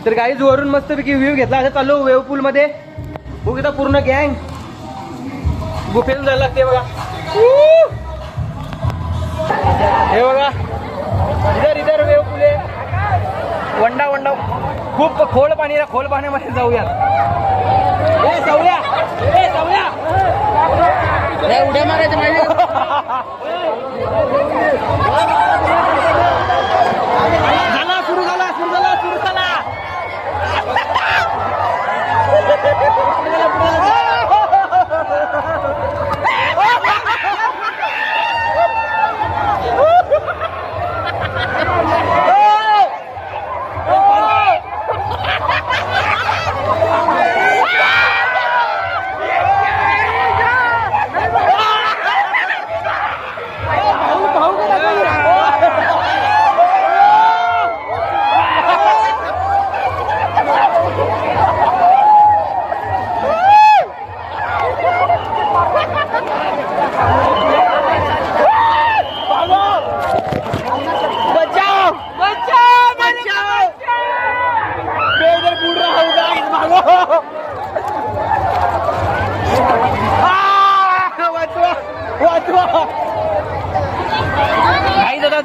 तर गाईज वरून मस्तपैकी व्ह्यू घेतला. असं चाललो वेव पूल मध्ये. बघू इथं पूर्ण गँग गुफेतून जायला लागते बघा. हे बघा इधर इधर वेव पूल आहे. वंडा वंडा खूप खोल पाणी. खोल पाण्यामध्ये जाऊयात. ए सावल्या, ए सावल्या, उड्या मारायचं माहिती. झाला सुरू झाला सुरू झाला सुरू झाला.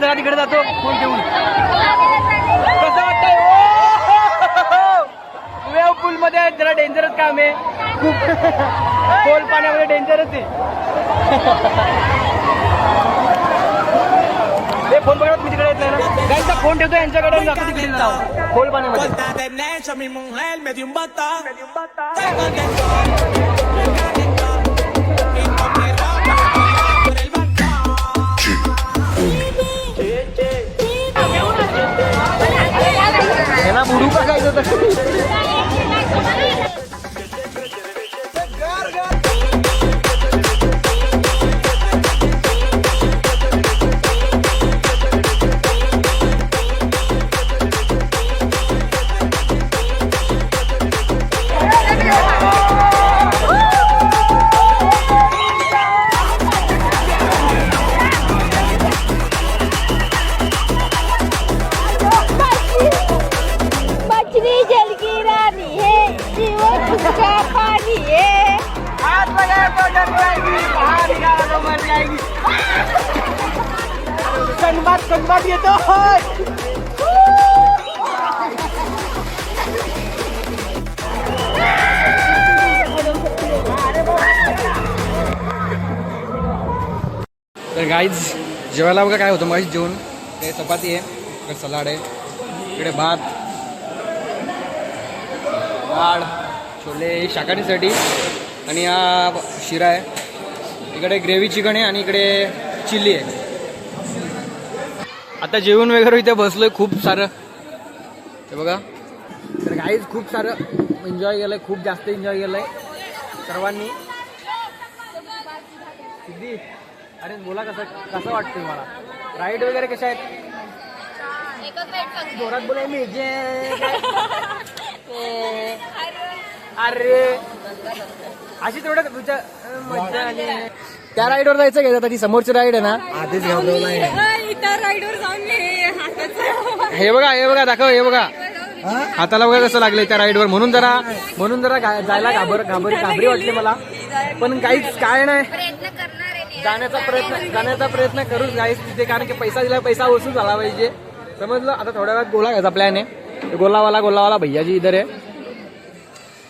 जरा तिकडे जातो फोन ठेवून. कसं वाटतंय वेव पूल मध्ये? जरा डेंजरस काम आहे. खूप खोल पाण्यामध्ये डेंजरस आहे. ते फोन बघा मी तिकडे येत नाही ना. गाईचा फोन ठेवतो यांच्याकडे जातो तिकडे जाऊ खोल पाण्यामध्ये. ना बुडू का काय संवाद येतो. तर गाईज जेवायला बघा काय होतं माझी जेवण. ते चपाती आहे, इकडे सलाड आहे, इकडे भात, डाळ, छोले शाकाहारीसाठी, आणि हा शिरा आहे. इकडे ग्रेव्ही चिकन आहे आणि इकडे चिल्ली आहे. आता जेवण वगैरे इथे बसलोय खूप सारं. हे बघा तर गाईज खूप सारं एन्जॉय केलंय. खूप जास्त एन्जॉय केलंय सर्वांनी. सिद्धी अरे बोला कसं वाटतंय मला? राईड वगैरे कशा आहेत? जोरात बोलाय मी अरे अशी तेवढं तुझ्या मजा आली. त्या राईडवर जायचं घ्यायचं. ती समोरची राईड आहे ना आधीच हे बघा हे बघा दाखव. हे बघा हाताला बघा कसं लागलंय त्या राईडवर. म्हणून जरा जायला घाबरी वाटली मला. पण काहीच काय नाही, जाण्याचा प्रयत्न करूच गाईस तिथे. कारण की पैसा दिला, पैसा वसूल झाला पाहिजे. समजलं. आता थोड्या वेळात गोला घ्यायचा प्लॅन आहे. गोलावाला भैयाजी इधर आहे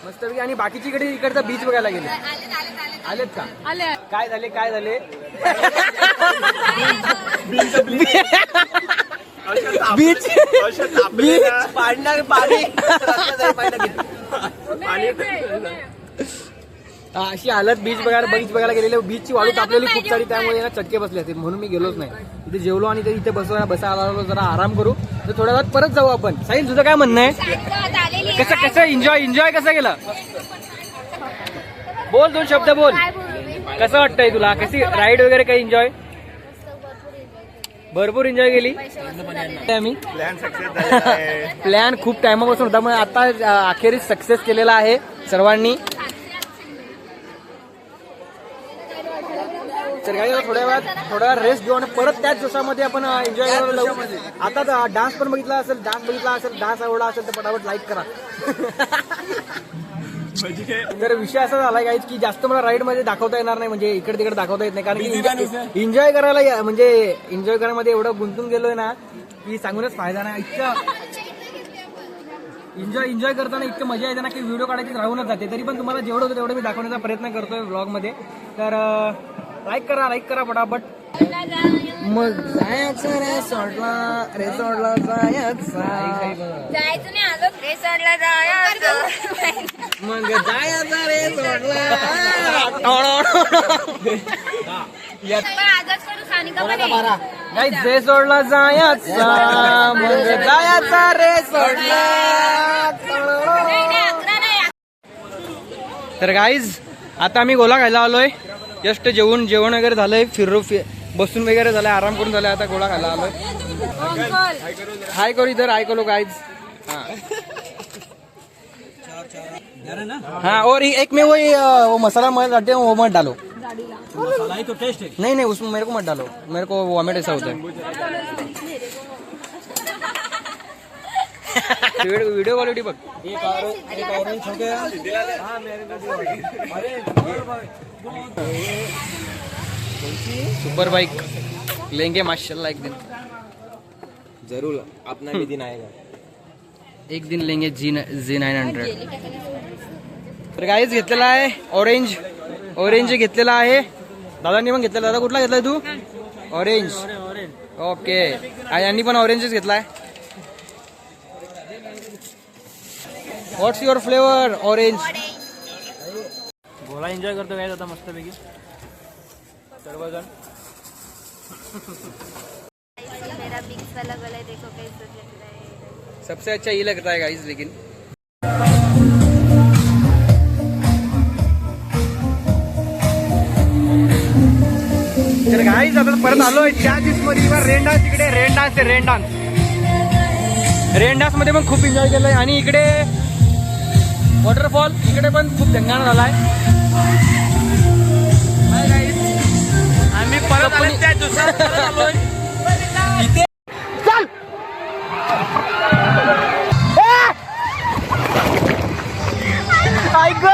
मस्तपैकी. आणि बाकीची इकडचा बीच बघायला गेले. आलेत का? काय झाले बीच अशी हालत. बीच बघायला गेलेले. बीचची वाळू तापलेली खूप सारी, त्यामुळे ना चटके बसले असतील. म्हणून मी गेलोच नाही. इथे जेवलो आणि इथे बसायला जरा आराम करू. तर थोड्या वेळात परत जाऊ आपण. साहिल तुझं काय म्हणणं आहे? कसं एन्जॉय कसं केलं? बोल, 2 शब्द बोल. कसं वाटतंय तुला? कशी राईड वगैरे काही एन्जॉय? भरपूर एन्जॉय केली आम्ही. प्लॅन खूप टाइमापासून होता, मग आता अखेरीस सक्सेस केलेला आहे सर्वांनी. तर काही थोड्या वेळात रेस्ट घेऊ आणि परत त्याच जोशामध्ये आपण एन्जॉय करायला लावू. आता डान्स पण बघितला असेल, डान्स आवडला असेल तर फटाफट लाईक करा. तर विषय असा झालाय गाईज की जास्त मला राईड मध्ये दाखवता येणार नाही, म्हणजे इकडे तिकडे दाखवता येत नाही, कारण की एन्जॉय करायला म्हणजे एन्जॉय करायमध्ये एवढं गुंतून गेलोय ना की सांगूनच फायदा नाही. इतकं एन्जॉय करताना इतकं मजा येते ना की व्हिडिओ काढायची राहूनच जाते. तरी पण तुम्हाला जेवढं होतं तेवढं मी दाखवण्याचा प्रयत्न करतोय व्लॉग मध्ये. तर लाईक करा फटाफट. मग जायचं रिसॉर्टला जायचं नाही आलो रिसॉर्टला जायचं. मग जायचं रिसॉर्टला. आजच करू सानिका पण रिसॉर्टला जायचं, मग जायचं रिसॉर्टला. तर गाईज आता आम्ही गोला खायला आलोय. जस्ट जेवण वगैरे झालंय, बसून वगैरे झालंय, आराम करून झालाय. आता गोळा खायला आलोय. हाय करू इधर, हाय करो गाइज. हाँ और एक में वो मसाला मत डालते हैं, वो मत डालो. मसाला तो टेस्ट है. नहीं उसमें मेरे को मत डालो, मेरे को वॉमिट ऐसा होता है. वीडियो क्वालिटी बघ. एक ऑरेंज हो गया. सुपर बाइक लेंगे माशाल्लाह एक दिन. जरूर अपना भी दिन आएगा. एक दिन लेंगे Z900. तर गाईज घेतलेला आहे ऑरेंज घेतलेला आहे. दादांनी पण घेतलेला. दादा कुठला घेतलाय तू? ऑरेंज. ओके, यांनी पण ऑरेंजच घेतलाय. व्हॉट्स युअर फ्लेवर? ऑरेंज. गोला एन्जॉय करतो काय आता मस्तपैकी सर्वजण. मेरा बिग्स वाला गला देखो कैसा लग रहा है. सबसे अच्छा ये लगता है गाइस. लेकिन तर गाइस आता परत आलोय त्या दिसमध्ये. रेन डान्स इकडे, रेन डान्स मध्ये पण खूप एन्जॉय केलंय. आणि इकडे वॉटरफॉल, इकडे पण खूप धिंगाणा झालाय. आम्ही परत आलोय त्या दिवसात आलोय इथे. चल ऐक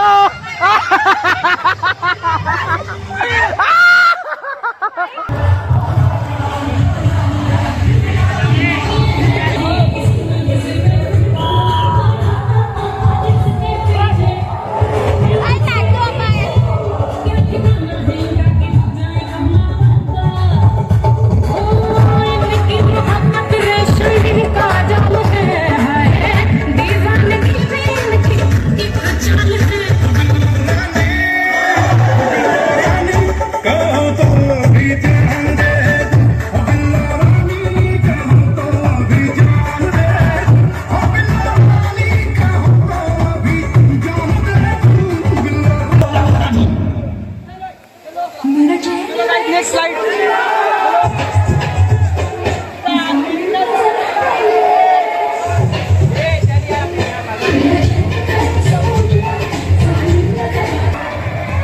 नेक्स्ट स्लाइड.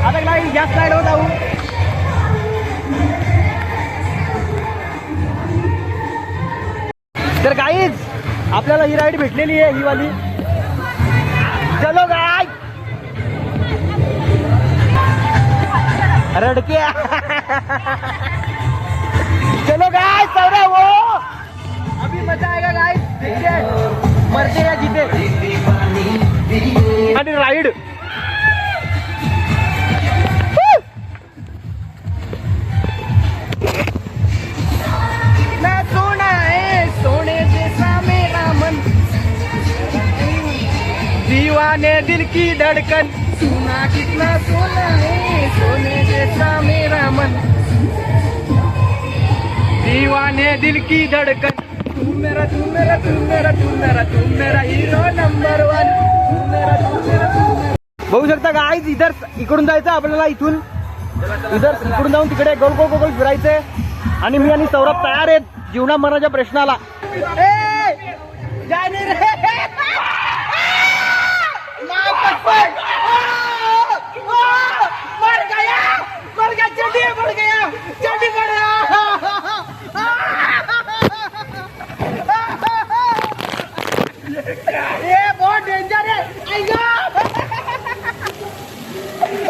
आता लाईन या स्लाइड वर जाऊ. तर गाईज आपल्याला ही राईड भेटलेली आहे, ही वाली. चलो गाय रडके. चलो गाइस, सौरभ वो अभी मजा आएगा गाइस. देखिए मरते या जीते. आणि राइड ना सोना है, सोने जैसा मेरा मन, दीवाने दिल की धड़कन, सुना कितना सोना है, सोने जैसा मेरा मन, दीवाने दिल की धड़कन, तू मेरा तू मेरा तू मेरा तू मेरा तू मेरा हीरो नंबर 1, तू मेरा तू मेरा तू मेरा. बघू शकता गाईज, इकडून जायचं आपल्याला. इकडून जाऊन तिकडे गोल गोल गोल फिरायचंय. आणि मी आणि सौरभ तयार आहेत जीवना मरणाच्या प्रश्नाला. मर गया चड्डी मर गया. डेंजर आहे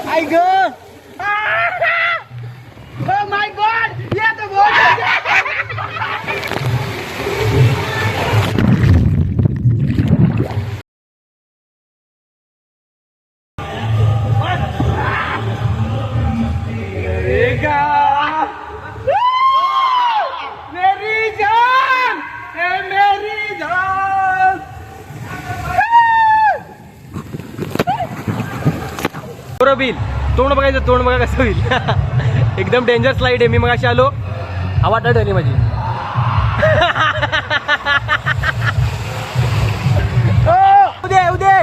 आई ग Oh my God! ये तो मेरी जान मेरी जान बिल तोंड बघायचं तोंड बघा कसं होईल एकदम डेंजर स्लाइड आहे मी मगाशी आलो हवा टट आली माझी उदे उदे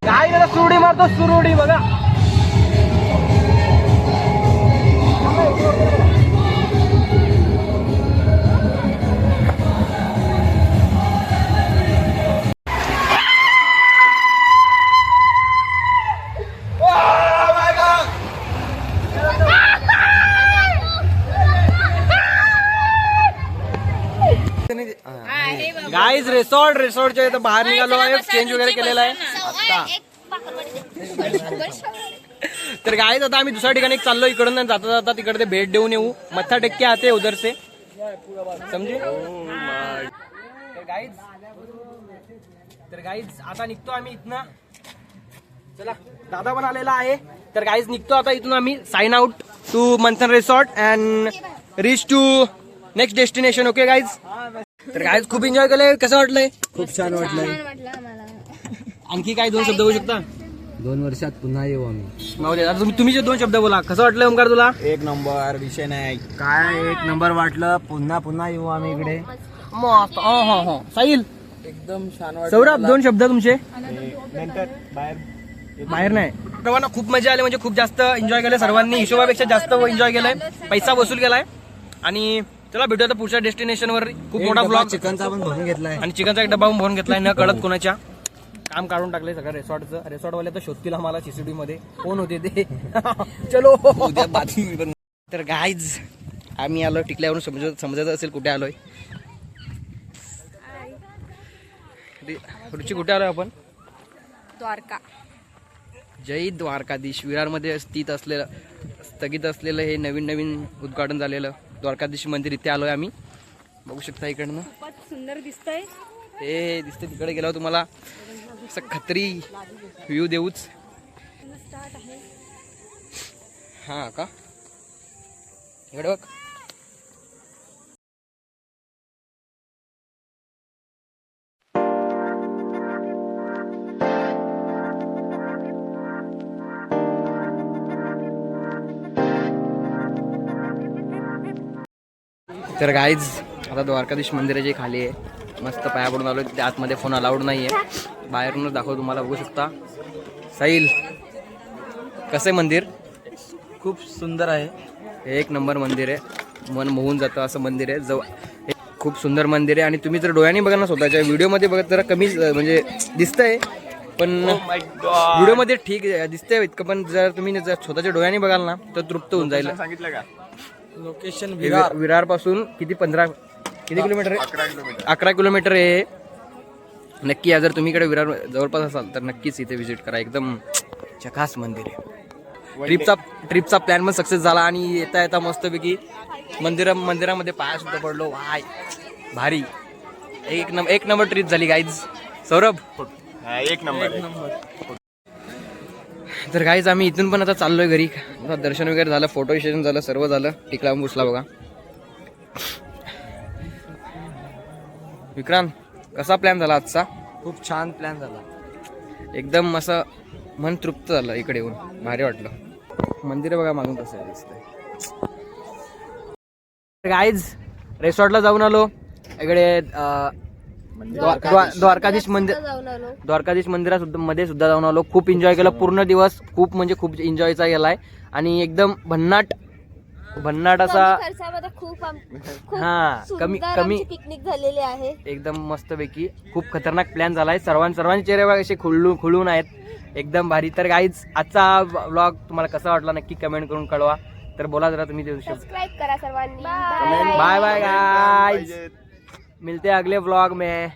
काय ना सुरुडी मारतो सुरुडी बघा गाईज रिसॉर्टच्या इथं बाहेर निघालो आहे चेंज वगैरे केलेला आहे तर गाईज आता आम्ही दुसऱ्या ठिकाणी चाललो इकडून जाता जाता तिकडे भेट देऊन येऊ मत्था टेक्के आते उधर से समजे तर गाईज आता निघतो आम्ही इथनं चला दादा पण आलेला आहे तर गाईज निघतो आता इथून आम्ही sign out to Manthan resort and reach to next destination okay guys तर गाईज खूप एन्जॉय केलंय कसं वाटलंय खूप छान वाटलंय म्हटलं आम्हाला आणखी काय 2 शब्द बोलू शकता 2 वर्षात पुन्हा येऊ आम्ही तुम्ही जे 2 शब्द बोला कसं वाटलं ओमकार तुला 1 नंबर विषय नाही काय 1 नंबर वाटलं पुन्हा येऊ आम्ही इकडे मस्त हो साहिल एकदम छान वाटलं सौरभ 2 शब्द तुमचे नंतर बाहेर नाही सर्वांना खूप मजा आली म्हणजे खूप जास्त एन्जॉय केलं सर्वांनी हिशोबापेक्षा जास्त एन्जॉय केलाय पैसा वसूल केलाय आणि चला भेटूया आता पुढच्या डेस्टिनेशन वर खूप मोठा ब्लॉग चिकनचा पण भरून घेतलाय आणि चिकनचा एक डबा पण भरून घेतलाय न कळत कोणाच्या काम काढून टाकलंय सगळं रिसॉर्टवाले तर शोधतील आम्हाला सीसीटीव्ही मध्ये कोण होते ते चलो उद्या बातमी तर गाईज आम्ही आलो टिकल्यावरून समजत असेल कुठे आलोय रुची कुठे आलोय आपण द्वारका जय द्वारकाधीश विरारमध्ये स्थगित असलेलं हे नवीन उद्घाटन झालेलं द्वारकाधीश मंदिर इथे आलोय आम्ही बघू शकता इकडनं खूपच सुंदर दिसतंय हे दिसते तिकडे गेल्यावर तुम्हाला असं खत्री व्ह्यू देऊच हा का इकडे बघ तर गाईज आता द्वारकाधीश मंदिराची खाली आहे मस्त पाया पडून आलो त्या आतमध्ये फोन अलाउड नाही आहे बाहेरूनच दाखव तुम्हाला बघू शकता साहिल कसं मंदिर खूप सुंदर आहे 1 नंबर मंदिर आहे मन मोहून जातं असं मंदिर आहे खूप सुंदर मंदिर आहे आणि तुम्ही जर डोळ्यांनी बघा ना स्वतःच्या व्हिडिओमध्ये बघत जरा कमी म्हणजे दिसतंय पण व्हिडिओमध्ये ठीक दिसतंय इतकं पण जर तुम्ही जर स्वतःच्या डोळ्यांनी बघाल ना तर तृप्त होऊन जाईल सांगितलं का लोकेशन विरार पासून किती किलोमीटर आहे 11 किलोमीटर आहे नक्की जर तुम्ही इकडे विरार जवळपास असाल तर नक्कीच इथे व्हिजिट करा एकदम झकास मंदिर आहे ट्रिपचा प्लॅन पण सक्सेस झाला आणि येता मस्तपैकी मंदिरामध्ये पाया सुद्धा पडलो वाय भारी एक नंबर ट्रिप झाली गाईज सौरभ 1 नंबर तर गाईज आम्ही इथून पण आता चाललोय घरी आता दर्शन वगैरे झालं फोटो सेशन झालं सर्व झालं टिकला घुसला बघा विक्रांत कसा प्लॅन झाला आजचा खूप छान प्लॅन झाला एकदम असं मन तृप्त झालं इकडे येऊन भारी वाटलं मंदिर बघा मागून कसं दिसतंय गाईज रिसॉर्टला जाऊन आलो इकडे द्वारकाधीश मंदिरामध्ये सुद्धा जाऊन आलो खूप एन्जॉय केलं पूर्ण दिवस खूप एन्जॉयचा गेलाय आणि एकदम भन्नाट असा खूप कमी पिकनिक झालेली आहे एकदम मस्तपैकी खूप खतरनाक प्लॅन झालाय सर्वांचे चेहरे असे खुलून आहेत एकदम भारी तर गाईज आजचा व्लॉग तुम्हाला कसा वाटला नक्की कमेंट करून कळवा तर बोला जरा तुम्ही ते सबस्क्राईब करा सर्वांनी बाय बाय गाइस, मिलते हैं अगले व्लॉग में.